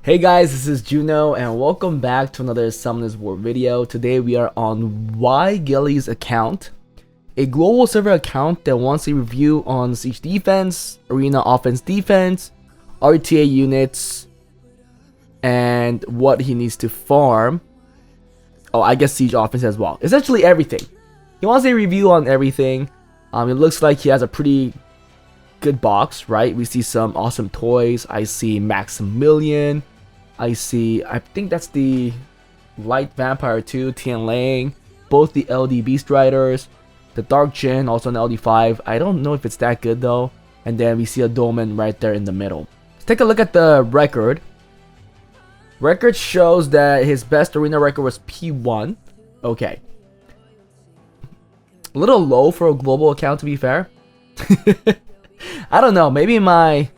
Hey guys, this is Juno and welcome back to another Summoners War video. Today we are on Y Gilly's account, a global server account that wants a review on Siege defense, Arena offense defense, RTA units, and what he needs to farm. Oh, I guess Siege offense as well. Essentially everything. He wants a review on everything. It looks like he has a pretty good box, right? We see some awesome toys. I see Maximilian. I think that's the Light Vampire 2, Tian Lang, both the LD Beast Riders, the Dark Jin, also an LD5. I don't know if it's that good though. And then we see a Dolmen right there in the middle. Let's take a look at the record. Record shows that his best arena record was P1. Okay. A little low for a global account, to be fair. I don't know, maybe my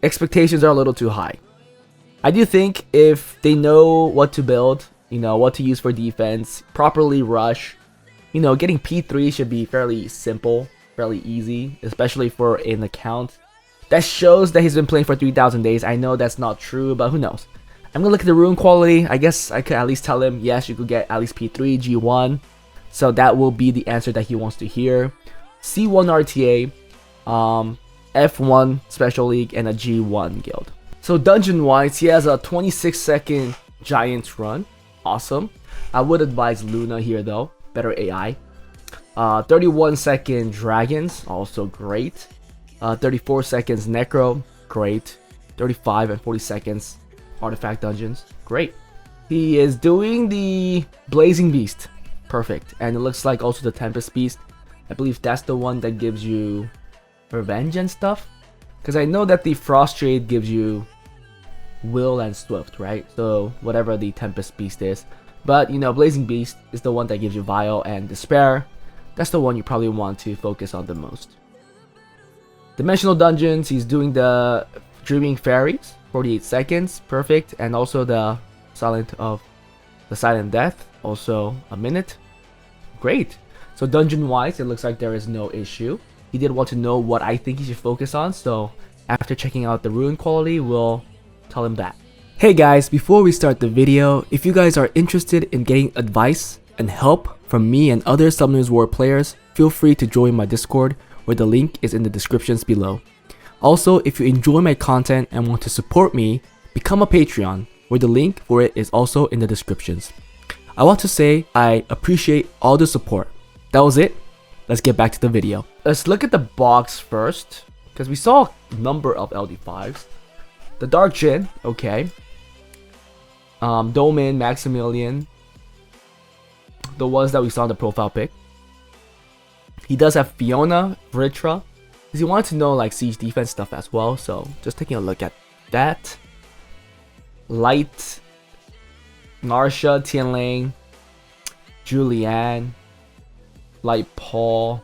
expectations are a little too high. I do think if they know what to build, what to use for defense, properly rush, getting P3 should be fairly simple, fairly easy, especially for an account that shows that he's been playing for 3,000 days. I know that's not true, but who knows. I'm gonna look at the rune quality. I guess I could at least tell him, yes, you could get at least P3, G1. So that will be the answer that he wants to hear. C1 RTA, F1 Special League, and a G1 guild. So dungeon-wise, he has a 26-second Giants run. Awesome. I would advise Luna here though. Better AI. 31-second Dragons. Also great. 34 seconds Necro. Great. 35 and 40 seconds Artifact Dungeons. Great. He is doing the Blazing Beast. Perfect. And it looks like also the Tempest Beast. I believe that's the one that gives you Revenge and stuff. Because I know that the Frost Jade gives you Will and Swift, right? So whatever the Tempest Beast is. But Blazing Beast is the one that gives you Vile and Despair. That's the one you probably want to focus on the most. Dimensional Dungeons, he's doing the Dreaming Fairies, 48 seconds, perfect. And also the Silent Death, also a minute. Great. So dungeon wise, it looks like there is no issue. He did want to know what I think he should focus on, so after checking out the rune quality, we'll tell him that. Hey guys, before we start the video, if you guys are interested in getting advice and help from me and other Summoners War players, feel free to join my Discord, where the link is in the descriptions below. Also, if you enjoy my content and want to support me, become a Patreon, where the link for it is also in the descriptions. I want to say I appreciate all the support. That was it. Let's get back to the video. Let's look at the box first, because we saw a number of LD5s. The Dark Jin, okay. Dolmen, Maximilian, the ones that we saw in the profile pic. He does have Fiona, Vritra, because he wanted to know like siege defense stuff as well. So just taking a look at that. Light, Narsha, Tianlang, Julianne, Light Paul,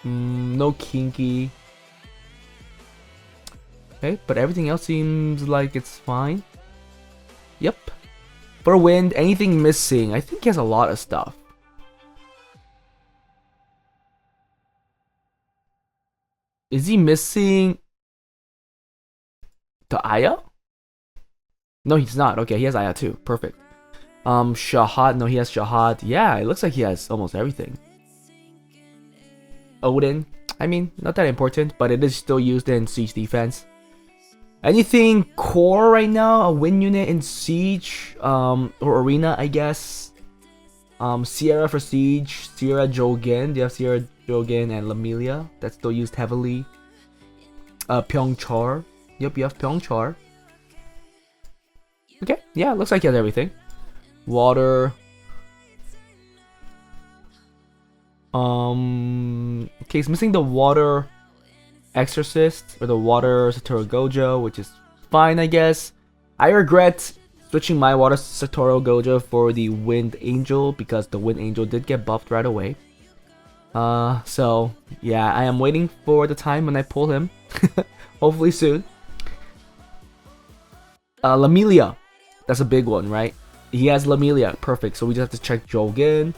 no Kinky. Okay, but everything else seems like it's fine. Yep. For Wind, anything missing? I think he has a lot of stuff. Is he missing the Aya? No, he's not. Okay, he has Aya too. Perfect. Shahad, no, he has Shahad. Yeah, it looks like he has almost everything. Odin, I mean, not that important, but it is still used in siege defense. Anything core right now? A win unit in siege, or arena, I guess. Sierra for siege, Sierra Jogen. They have Sierra Jogen and Lamelia. That's still used heavily. Pyeongchar. Yep, you have Pyeongchar. Okay, yeah, looks like he has everything. Water. Okay, he's missing the Water Exorcist or the Water Satoru Gojo, which is fine, I guess. I regret switching my Water Satoru Gojo for the Wind Angel because the Wind Angel did get buffed right away. So yeah, I am waiting for the time when I pull him. Hopefully soon. Lamelia, that's a big one, right? He has Lamelia, perfect. So we just have to check Jogen.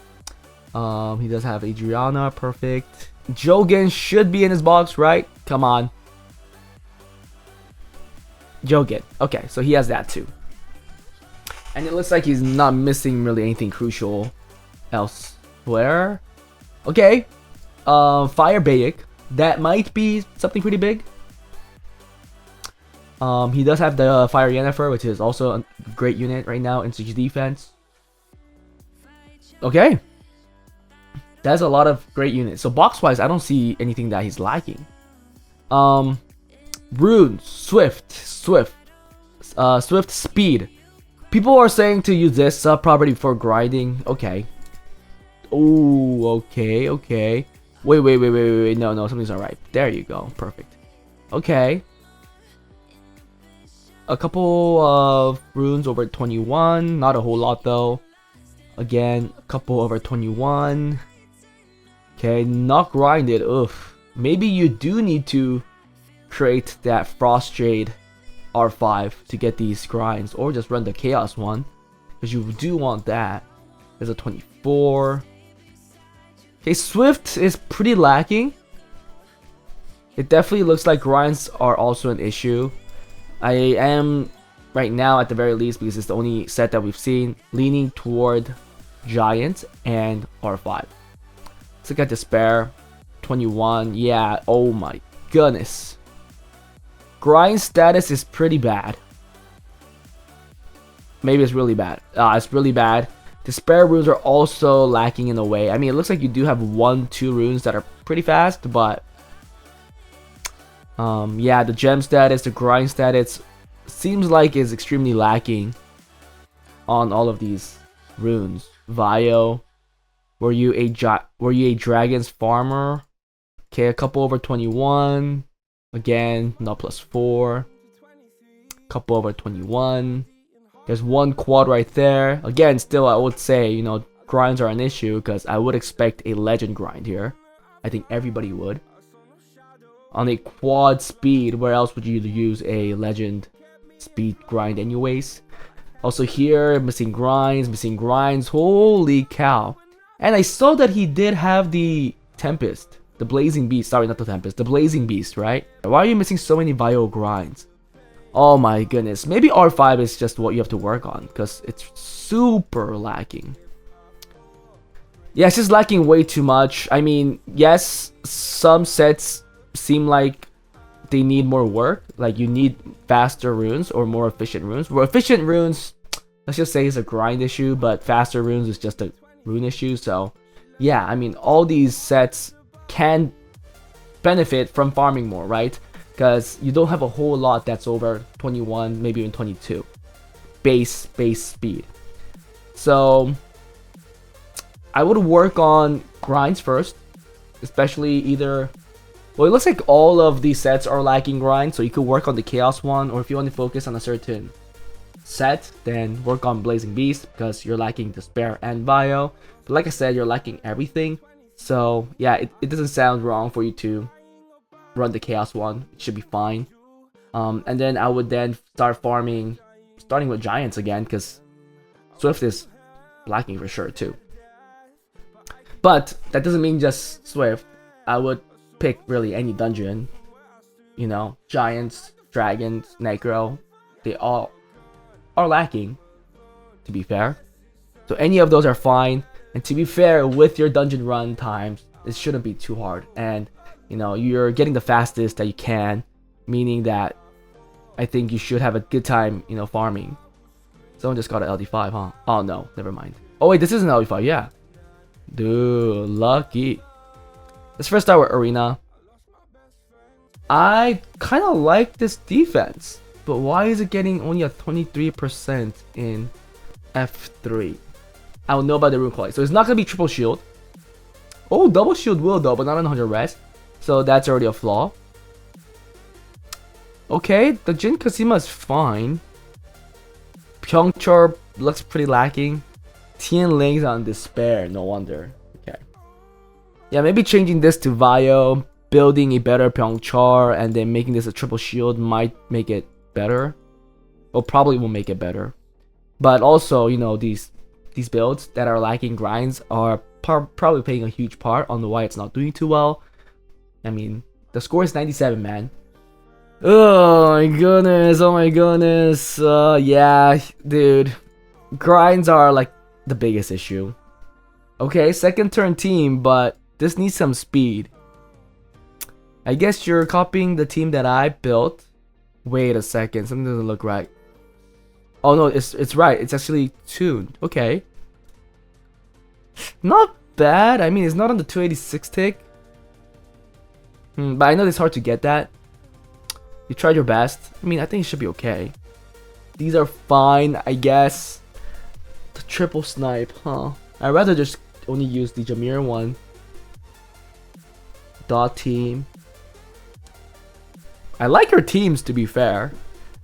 He does have Adriana, perfect. Jogen should be in his box, right? Come on. Joget. Okay, so he has that too. And it looks like he's not missing really anything crucial elsewhere. Okay. Fire Bayek. That might be something pretty big. He does have the Fire Yennefer, which is also a great unit right now in siege defense. Okay. That's a lot of great units. So box-wise, I don't see anything that he's lacking. Rune, Swift, Speed. People are saying to use this sub-property for grinding. Okay. Oh, okay. Wait. No, something's not right. There you go. Perfect. Okay. A couple of runes over 21. Not a whole lot though. Again, a couple over 21. Okay, not grinded. Oof. Maybe you do need to create that Frost Jade R5 to get these grinds, or just run the Chaos one, because you do want that. There's a 24. Okay, Swift is pretty lacking. It definitely looks like grinds are also an issue. I am, right now at the very least, because it's the only set that we've seen, leaning toward Giant and R5. Let's look at Despair. 21. Yeah, oh my goodness. Grind status is pretty bad. Maybe it's really bad. It's really bad. Despair runes are also lacking in a way. I mean, it looks like you do have 1-2 runes that are pretty fast, but yeah, the gem status, the grind status seems like is extremely lacking on all of these runes. Vio, were you a dragon's farmer? Okay, a couple over 21. Again, not +4. Couple over 21. There's one quad right there. Again, still I would say, you know, grinds are an issue because I would expect a legend grind here. I think everybody would. On a quad speed, where else would you use a legend speed grind anyways? Also here, missing grinds. Holy cow. And I saw that he did have the Tempest. The Blazing Beast. Sorry, not the Tempest. The Blazing Beast, right? Why are you missing so many Vio grinds? Oh my goodness. Maybe R5 is just what you have to work on, because it's super lacking. Yeah, it's just lacking way too much. I mean, yes, some sets seem like they need more work. Like, you need faster runes or more efficient runes. More efficient runes, let's just say, is a grind issue, but faster runes is just a rune issue. So, yeah, I mean, all these sets can benefit from farming more, right? Because you don't have a whole lot that's over 21, maybe even 22 base speed. So I would work on grinds first, especially either, well, it looks like all of these sets are lacking grinds, so you could work on the Chaos one, or if you want to focus on a certain set, then work on Blazing Beast because you're lacking Despair and Bio. But like I said, you're lacking everything. So yeah, it doesn't sound wrong for you to run the Chaos one. It should be fine. And then I would then start farming, starting with Giants again, because Swift is lacking for sure too. But that doesn't mean just Swift. I would pick really any dungeon. You know, Giants, Dragons, Necro, they all are lacking, to be fair. So any of those are fine. And to be fair, with your dungeon run times, it shouldn't be too hard. And you know, you're getting the fastest that you can, meaning that I think you should have a good time, you know, farming. Someone just got an LD5, huh? Oh no, never mind. Oh wait, this is an LD5, yeah. Dude, lucky. Let's first start with Arena. I kind of like this defense, but why is it getting only a 23% in F3? I don't know about the rune quality. So it's not going to be triple shield. Oh, double shield will though, but not on 100 rest. So that's already a flaw. Okay, the Jin Kasima is fine. Pyeongchor looks pretty lacking. Tian Ling's on Despair, no wonder. Okay. Yeah, maybe changing this to Vio, building a better Pyeongchor, and then making this a triple shield might make it better. Well, probably will make it better. But also, you know, these builds that are lacking grinds are probably playing a huge part on why it's not doing too well. I mean, the score is 97, man. Oh my goodness, oh my goodness. Yeah, dude. Grinds are like the biggest issue. Okay, second turn team, but this needs some speed. I guess you're copying the team that I built. Wait a second, something doesn't look right. Oh no, it's right. It's actually tuned. Okay. Not bad. I mean, it's not on the 286 tick. But I know it's hard to get that. You tried your best. I mean, I think it should be okay. These are fine, I guess. The triple snipe, huh? I'd rather just only use the Jameer one. Dot team. I like your teams, to be fair.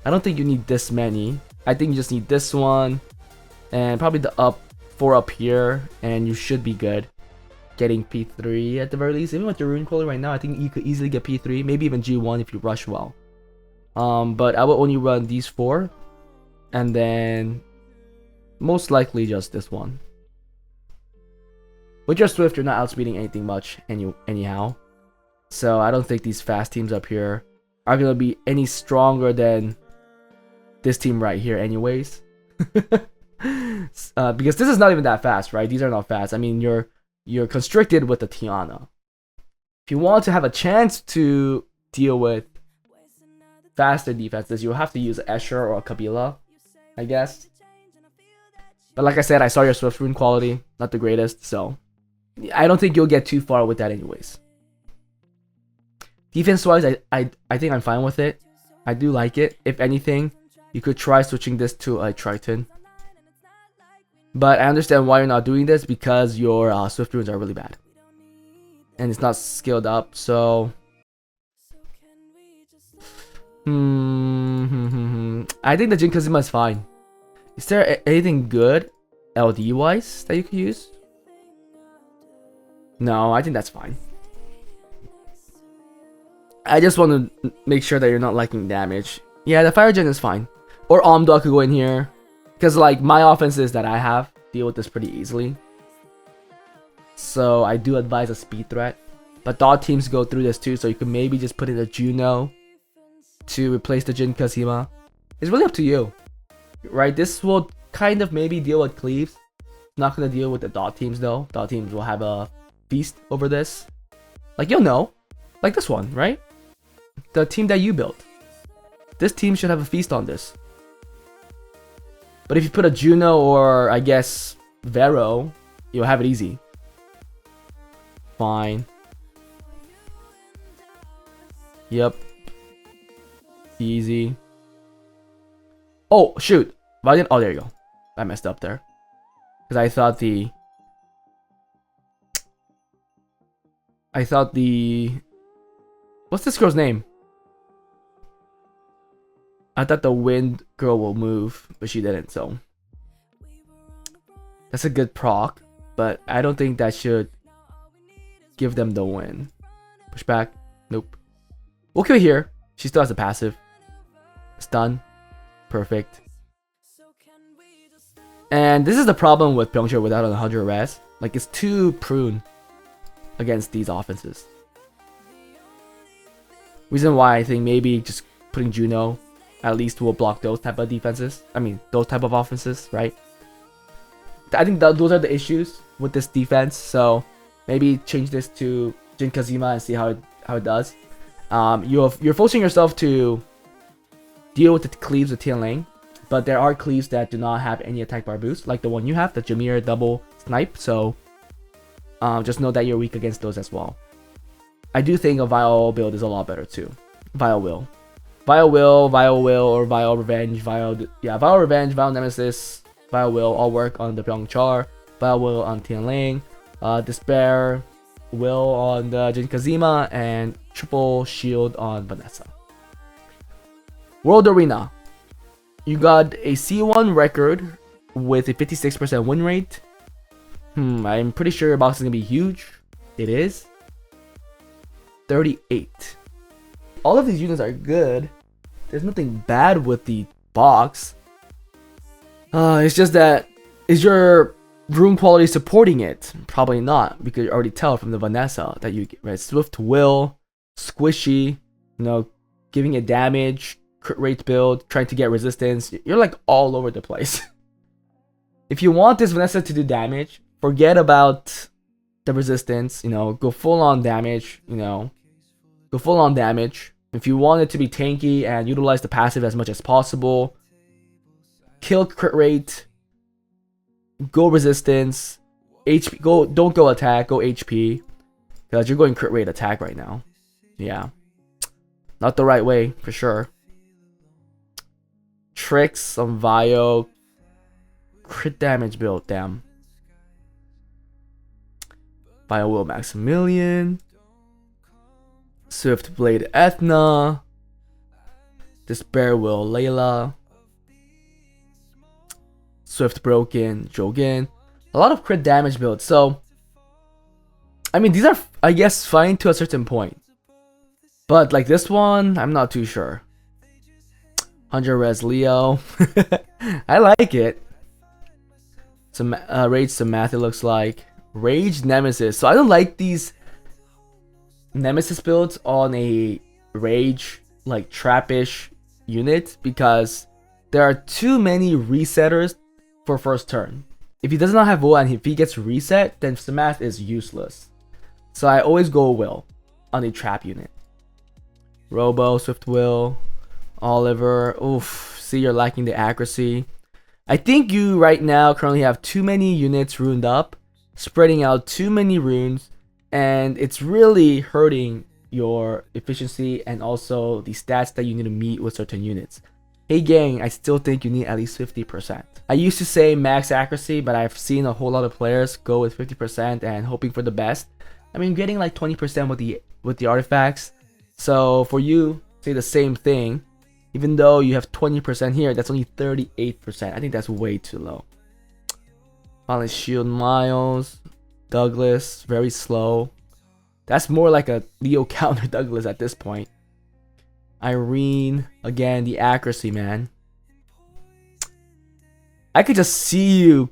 I don't think you need this many. I think you just need this one. And probably the 4 up here. And you should be good. Getting P3 at the very least. Even with your Rune quality right now, I think you could easily get P3. Maybe even G1 if you rush well. But I will only run these 4. And then most likely just this one. With your Swift, you're not outspeeding anything much anyhow. So I don't think these fast teams up here are going to be any stronger than this team right here anyways. Because this is not even that fast, right? These are not fast. I mean, you're constricted with the Tiana. If you want to have a chance to deal with faster defenses, you'll have to use Escher or Kabila, I guess. But like I said, I saw your Swift Rune quality, not the greatest, so I don't think you'll get too far with that anyways. Defense-wise, I think I'm fine with it. I do like it. If anything, you could try switching this to a Triton. But I understand why you're not doing this, because your Swift Runes are really bad. And it's not skilled up, so... I think the Jin Kazuma is fine. Is there anything good LD-wise that you could use? No, I think that's fine. I just want to make sure that you're not liking damage. Yeah, the Fire Gen is fine. Or Omdog could go in here. Because like my offenses that I have deal with this pretty easily. So I do advise a speed threat. But dot teams go through this too, so you can maybe just put in a Juno to replace the Jin Kazuma. It's really up to you. Right? This will kind of maybe deal with Cleaves. Not going to deal with the dot teams though. Dot teams will have a feast over this. Like you'll know. Like this one, right? The team that you built. This team should have a feast on this. But if you put a Juno or, I guess, Vero, you'll have it easy. Fine. Yep. Easy. Oh, shoot. Valiant. Oh, there you go. I messed up there. Because I thought the... What's this girl's name? I thought the wind girl will move, but she didn't, so... That's a good proc, but I don't think that should give them the win. Push back. Nope. We'll kill here. She still has a passive. Stun. Perfect. And this is the problem with Pyeongchul without a 100 res. Like, it's too prune against these offenses. Reason why I think maybe just putting Juno at least will block those type of defenses. I mean, those type of offenses, right? I think those are the issues with this defense. So maybe change this to Jin Kazuma and see how it does. You're forcing yourself to deal with the cleaves with Tian Lang, but there are cleaves that do not have any attack bar boost, like the one you have, the Jameer double snipe. So just know that you're weak against those as well. I do think a Vile build is a lot better too. Vile Will, or Vile Revenge, Vile Revenge, Vile Nemesis, Vile Will all work on the Pyeongchar, Vile Will on Tian Lang, Despair Will on the Jin Kazuma, and Triple Shield on Vanessa. World Arena. You got a C1 record with a 56% win rate. I'm pretty sure your box is going to be huge. It is. 38. All of these units are good. There's nothing bad with the box. It's just that, is your room quality supporting it? Probably not, because you already tell from the Vanessa that you get, right? Swift Will, Squishy, you know, giving it damage, crit rate build, trying to get resistance. You're like all over the place. If you want this Vanessa to do damage, forget about the resistance, you know, go full on damage, you know, go full on damage. If you want it to be tanky and utilize the passive as much as possible, kill crit rate, go resistance, HP, don't go attack, go HP, because you're going crit rate attack right now. Yeah, not the right way for sure. Tricks, some Vio, crit damage build, damn. Vio Will Maximilian, Swift Blade Ethna, Despair Will Layla, Swift Broken Jogin. A lot of crit damage builds. So, I mean, these are, I guess, fine to a certain point. But like this one, I'm not too sure. 100 Res Leo. I like it. Some Rage Samath, it looks like. Rage Nemesis. So I don't like these Nemesis builds on a Rage, like trappish unit, because there are too many resetters for first turn. If he does not have Will and if he gets reset, then Samath is useless. So I always go Will on a trap unit. Robo, Swift Will, Oliver. Oof, see, you're lacking the accuracy. I think you right now currently have too many units runed up, spreading out too many runes, and it's really hurting your efficiency and also the stats that you need to meet with certain units. Hey gang, I still think you need at least 50%. I used to say max accuracy, but I've seen a whole lot of players go with 50% and hoping for the best. I mean, getting like 20% with the artifacts. So for you, say the same thing. Even though you have 20% here, that's only 38%. I think that's way too low. Finally, Shield Miles, Douglas, very slow. That's more like a Leo counter Douglas at this point. Irene, again, the accuracy, man. I could just see you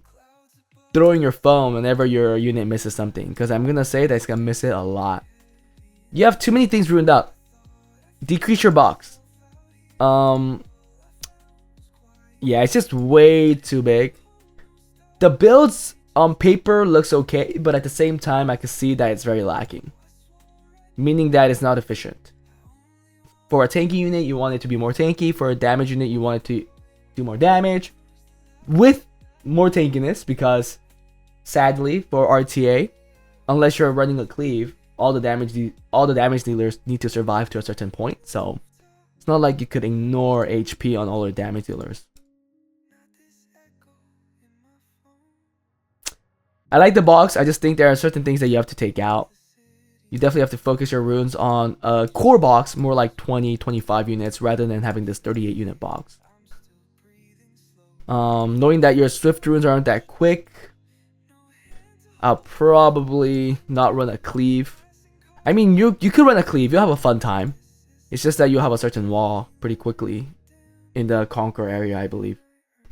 throwing your phone whenever your unit misses something, because I'm gonna say that it's gonna miss it a lot. You have too many things ruined up. Decrease your box. Yeah, it's just way too big. The builds on paper looks okay, but at the same time, I can see that it's very lacking, meaning that it's not efficient. For a tanky unit, you want it to be more tanky. For a damage unit, you want it to do more damage with more tankiness, because sadly for RTA, unless you're running a cleave, all the damage dealers need to survive to a certain point. So it's not like you could ignore HP on all your damage dealers. I like the box. I just think there are certain things that you have to take out. You definitely have to focus your runes on a core box, more like 20-25 units, rather than having this 38 unit box. Knowing that your Swift runes aren't that quick, I'll probably not run a cleave. I mean, you could run a cleave, you'll have a fun time. It's just that you have a certain wall pretty quickly in the Conquer area, I believe.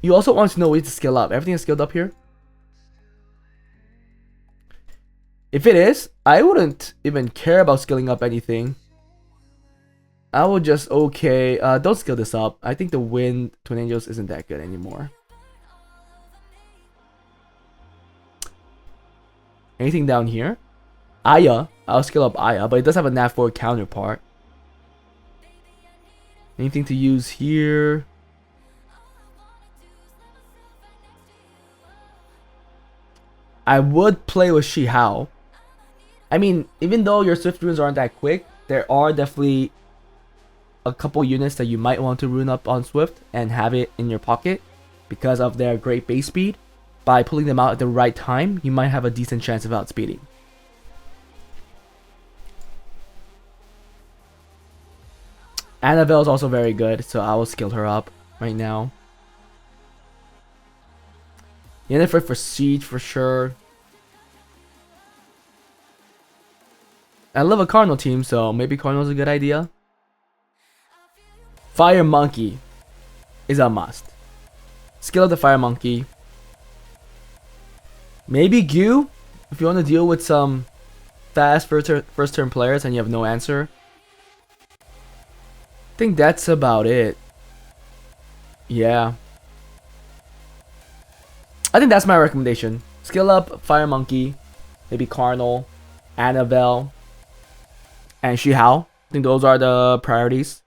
You also want to know ways to skill up. Everything is skilled up here. If it is, I wouldn't even care about skilling up anything. I would just, okay, don't skill this up. I think the Wind Twin Angels isn't that good anymore. Anything down here? Aya, I'll skill up Aya, but it does have a Nat 4 counterpart. Anything to use here? I would play with Shihao. I mean, even though your Swift runes aren't that quick, there are definitely a couple units that you might want to rune up on Swift and have it in your pocket because of their great base speed. By pulling them out at the right time, you might have a decent chance of outspeeding. Annabelle is also very good, so I will skill her up right now. Yennefer for Siege for sure. I love a Cardinal team, so maybe Cardinal's a good idea. Fire Monkey is a must. Skill up the Fire Monkey. Maybe Gyu, if you want to deal with some fast first turn players and you have no answer. think that's about it. Yeah. I think that's my recommendation. Skill up Fire Monkey, maybe Carnal, Annabelle, and Shihao. I think those are the priorities.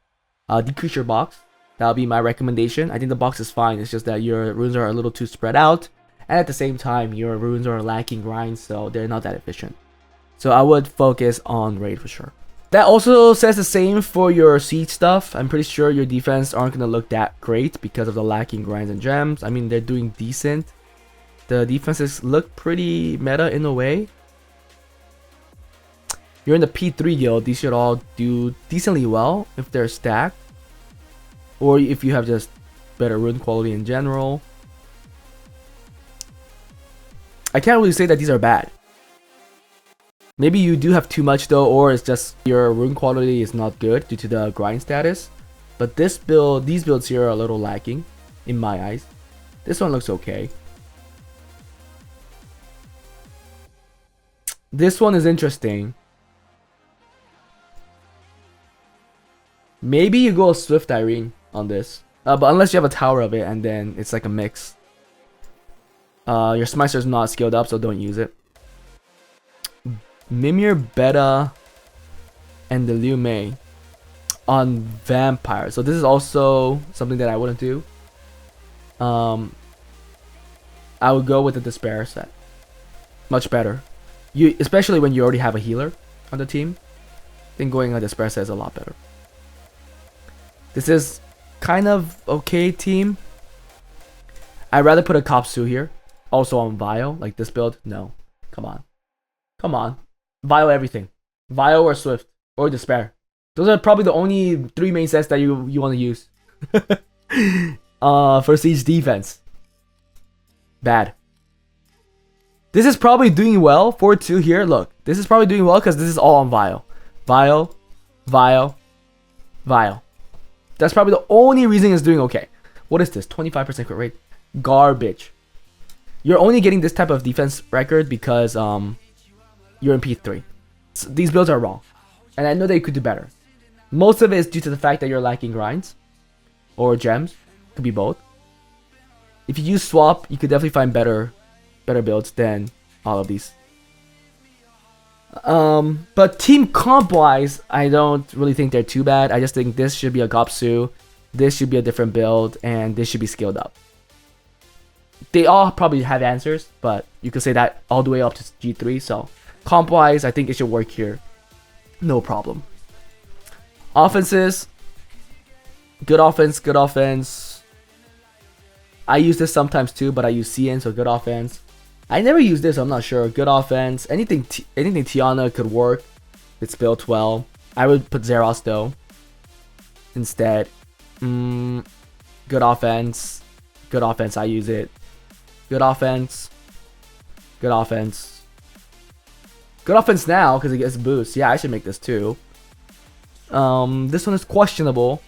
Decrease your box. That'll be my recommendation. I think the box is fine. It's just that your runes are a little too spread out. And at the same time, your runes are lacking grinds, so they're not that efficient. So I would focus on raid for sure. That also says the same for your siege stuff. I'm pretty sure your defense aren't going to look that great because of the lacking grinds and gems. I mean, they're doing decent. The defenses look pretty meta in a way. You're in the P3 guild. These should all do decently well if they're stacked. Or if you have just better rune quality in general. I can't really say that these are bad. Maybe you do have too much though, or it's just your rune quality is not good due to the grind status. But this build, these builds here are a little lacking in my eyes. This one looks okay. This one is interesting. Maybe you go Swift Irene on this. But unless you have a tower of it and then it's like a mix. Your Smicer is not skilled up, so don't use it. Mimir, Beta, and the Liu Mei on Vampire. So this is also something that I wouldn't do. I would go with the Despair set. Much better. Especially when you already have a healer on the team. I think going on Despair set is a lot better. This is kind of okay team. I'd rather put a Kopsu here. Also on Vile, like this build. No. Come on. Come on. Vile everything. Vile or Swift. Or Despair. Those are probably the only 3 main sets that you want to use. For siege defense. Bad. This is probably doing well. 4-2 here. Look. This is probably doing well because this is all on Vile. Vile. Vile. Vile. That's probably the only reason it's doing okay. What is this? 25% crit rate? Garbage. You're only getting this type of defense record because you're in P3. So these builds are wrong. And I know that you could do better. Most of it is due to the fact that you're lacking grinds. Or gems. Could be both. If you use swap, you could definitely find better builds than all of these. But team comp wise, I don't really think they're too bad. I just think this should be a Gopsu, this should be a different build, and this should be skilled up. They all probably have answers, but you could say that all the way up to G3. So comp wise, I think it should work here. No problem. Offenses. Good offense, good offense. I use this sometimes too, but I use CN, so good offense. I never use this, I'm not sure. Good offense. Anything Tiana could work. It's built well. I would put Zeros though. Instead. Good offense. Good offense, I use it. Good offense. Good offense. Good offense now, because it gets boost. Yeah, I should make this too. This one is questionable.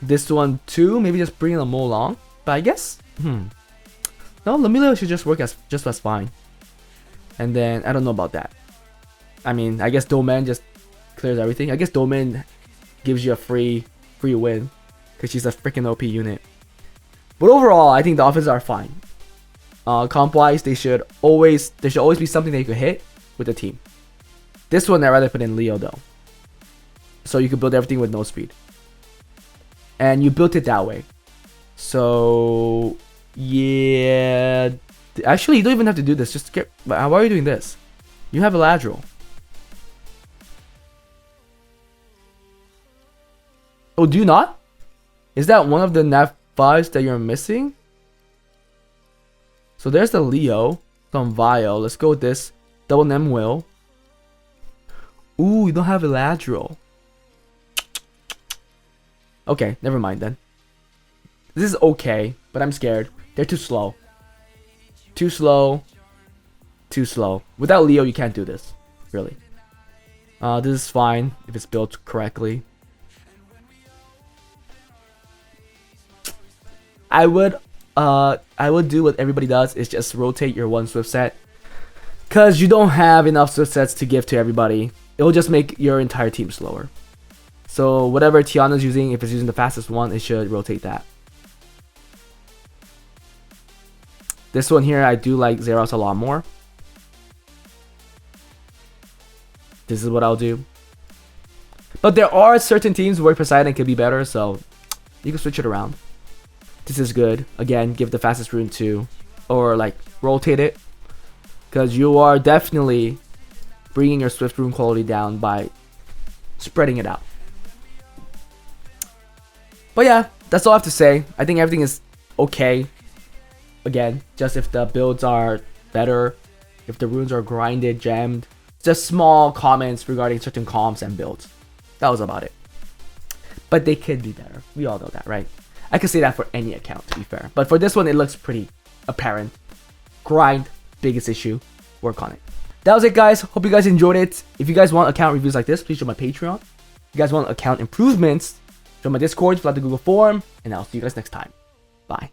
This one too, maybe just bring them along. But I guess, no, Lamilio should just work just as fine. And then, I don't know about that. I mean, I guess Domain just clears everything. I guess Domain gives you a free win. Because she's a freaking OP unit. But overall, I think the offenses are fine. Comp-wise, there should always be something that you could hit with the team. This one, I'd rather put in Leo though. So you could build everything with no speed. And you built it that way. So yeah, actually you don't even have to do this. Just get. Why are you doing this? You have a Ladril. Oh, do you not? Is that one of the nav 5s that you're missing? So there's the Leo from Vile. Let's go with this double Nem Will. Ooh, you don't have a Ladril. Okay, never mind then. This is okay, but I'm scared. They're too slow. Too slow. Too slow. Without Leo, you can't do this. Really. This is fine if it's built correctly. I would do what everybody does, is just rotate your one Swift set. Because you don't have enough Swift sets to give to everybody. It'll just make your entire team slower. So whatever Tiana's using, if it's using the fastest one, it should rotate that. This one here, I do like Zeros a lot more. This is what I'll do. But there are certain teams where Poseidon can be better, so you can switch it around. This is good. Again, give the fastest rune to, or like rotate it, because you are definitely bringing your Swift rune quality down by spreading it out. But yeah, that's all I have to say. I think everything is okay. Again, just if the builds are better, if the runes are grinded, gemmed, just small comments regarding certain comps and builds. That was about it. But they could be better. We all know that, right? I could say that for any account, to be fair. But for this one, it looks pretty apparent. Grind, biggest issue. Work on it. That was it, guys. Hope you guys enjoyed it. If you guys want account reviews like this, please join my Patreon. If you guys want account improvements, join my Discord, fill out the Google form, and I'll see you guys next time. Bye.